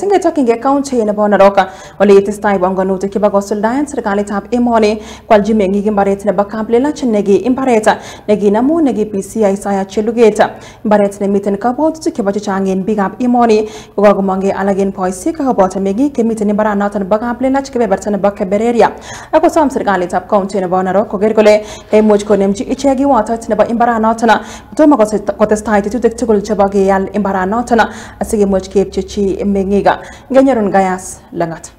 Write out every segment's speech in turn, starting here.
Singe talking account in a bonaroka, or latest time on Ganu to Kibagosul Dance, the Galitap Emoni, while Jimmy Gimbaret Nabacample Lachenegi, Impareta, Neginamu, Negi PC, Isaiah Chelugeta, Baret Nemitan Couple to Kibachang in Big Up Emoni, Ugamonge Alagin Poisika about a Megi, Kimitan Ibara not and Bacample Lachkebertan Baka Bereria. I was some Galitap count in a bonaroko, Gergole, a much conemchi Ichegi water, Neba Imbara Notana, Tomagos got a style to the Tukul Chabagi al Imbara Notana, a Sigi much Cape Chichi Mengi. Ganyaron Gayas Langat.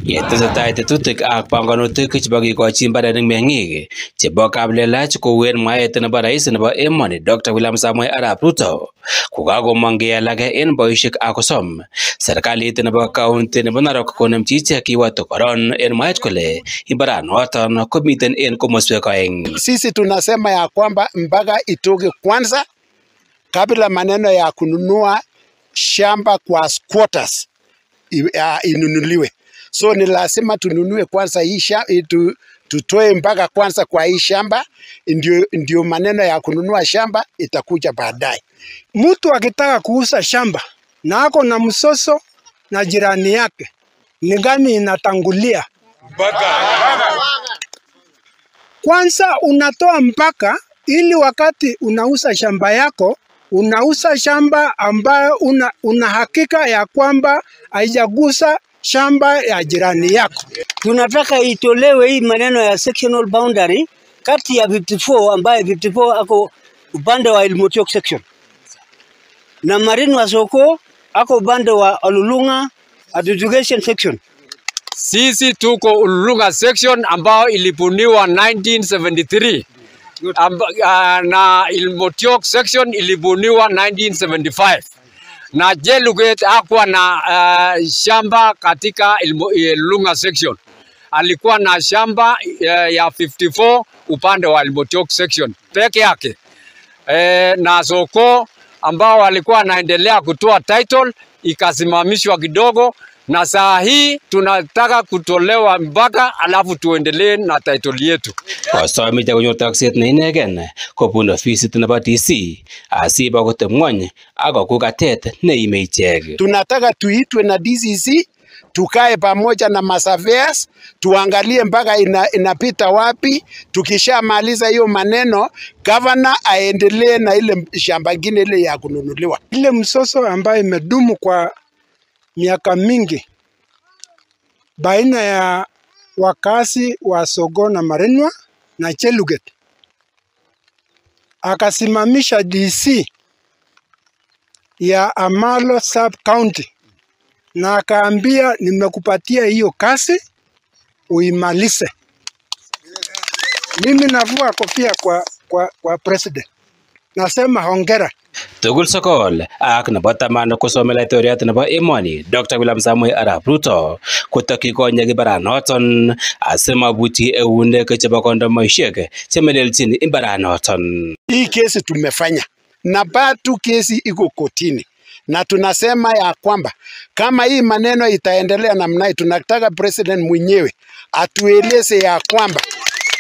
Yet the title to take a pangano Turkish buggy got chimbara and mengi. Chebokable Lachko win my etanabarais and about money, Dr. William Samuel Arab Pluto. Kugago Mangia Laga in Boyshik Akosom. Sarkali Tenabaka in Bonarok Konem Chicha Kiwa Tokoron in Maichkole, Ibara Norton, committed in Komoswekaing. Sisi tunasema ya kwamba mpaka itoke kwanza kabla maneno ya kununua shamba kwa squatters inunuliwe. So ni lazima tununue kwanza hii shamba, tutoe mpaka kwanza kwa hii shamba, ndio maneno ya kununua shamba itakuja baadaye. Mtu akitaka kuuza shamba na ako na msoso na jirani yake, ni gani inatangulia? Mpaka. Kwanza unatoa mpaka ili wakati unauza shamba yako, unauza shamba ambayo una hakika ya kwamba haijagusa shamba ya jirani yako. Tunataka itolewe hii maneno ya sectional boundary kati ya 54 ambaye 54 ako upande wa Ilmotiok section na Marine wa Soko ako upande wa Olulunga education section. Sisi tuko Olulunga section ambao ilibuniwa 1973. Na Ilmotiok section ilibuniwa 1975 na Jeluget hakuwa na shamba katika Ilunga section, alikuwa na shamba ya 54 upande wa Ilmotiok section peke yake. Na Soko ambao walikuwa naendelea kutoa title ikasimamishwa kidogo, na saa hii tunataka kutolewa mpaka alafu tuendelee na title yetu. Kosomi konyor takset ne inegen kobun ofisit nebo DC asiba kotemwony ako kukatet neime ichek. Tunataka tuitwe na DCC, tukae pamoja na masurveyors, tuangalie mpaka inapita wapi. Tukishamaliza hiyo maneno, governor aendelee na ile shamba ingine ile ya kununuliwa. Ile msoso ambayo imedumu kwa miaka mingi baina ya wakazi wa Sogo na Marinwa na Cheluget, akasimamisha DC ya Amalo sub county na akaambia nimekupatia hiyo kazi uimalize. Mimi navua kofia kwa president, nasema hongera. Tugul sokol ak nebo taman kosome laitoriat nebo emoni Dr. William Samuel Arap Ruto kotokyi konyek ibaranoton asimabuti eunek chebo kondomoishek chemelelchin ibaranoton. Hii kesi tumefanya na bado kesi iko kotini, na tunasema ya kwamba kama hii maneno itaendelea namna hii, tunataka president mwenyewe atueleze ya kwamba,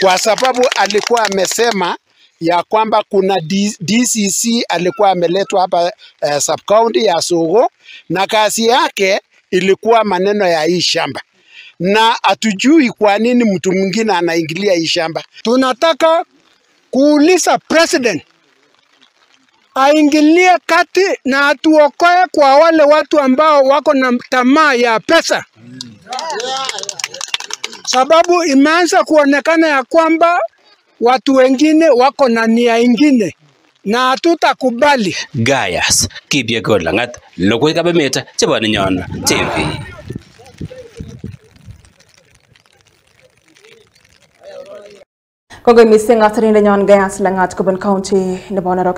kwa sababu alikuwa amesema ya kwamba kuna DCC alikuwa ameletwa hapa sub county ya Sogo na kazi yake ilikuwa maneno ya hii shamba, na atujui kwa nini mtu mwingine anaingilia hii shamba. Tunataka kuuliza president aingilie kati na atuokoe kwa wale watu ambao wako na tamaa ya pesa, sababu imeanza kuonekana ya kwamba watu wengine wako na nia ingine na hatutakubali. Gayas Kipyegon Langat, lokoi kabemeta chebo ninyon TV. Kogo mising atrin ninyon Gayas Langat kubun county nebo Narok.